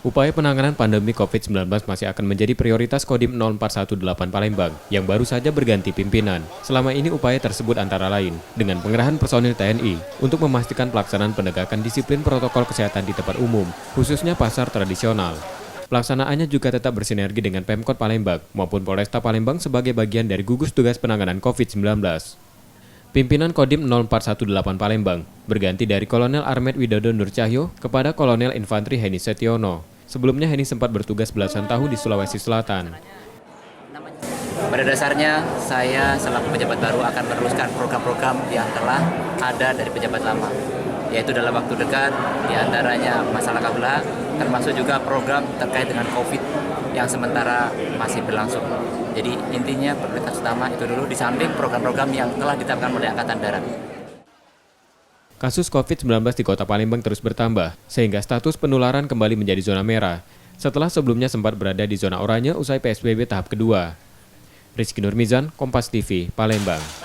Upaya penanganan pandemi COVID-19 masih akan menjadi prioritas Kodim 0418 Palembang yang baru saja berganti pimpinan. Selama ini upaya tersebut antara lain dengan pengerahan personil TNI untuk memastikan pelaksanaan penegakan disiplin protokol kesehatan di tempat umum, khususnya pasar tradisional. Pelaksanaannya juga tetap bersinergi dengan Pemkot Palembang maupun Polresta Palembang sebagai bagian dari gugus tugas penanganan COVID-19. Pimpinan Kodim 0418 Palembang berganti dari Kolonel Armet Widodo Nur Cahyo kepada Kolonel Infantri Heni Setiono. Sebelumnya Heni sempat bertugas belasan tahun di Sulawesi Selatan. Pada dasarnya, saya selaku pejabat baru akan meneruskan program-program yang telah ada dari pejabat lama, yaitu dalam waktu dekat, diantaranya masalah KBLA, termasuk juga program terkait dengan COVID yang sementara masih berlangsung. Jadi intinya prioritas utama itu dulu di samping program-program yang telah ditetapkan oleh Angkatan Darat. Kasus COVID-19 di Kota Palembang terus bertambah, sehingga status penularan kembali menjadi zona merah, setelah sebelumnya sempat berada di zona oranye usai PSBB tahap kedua. Rizky Nurmizan, Kompas TV, Palembang.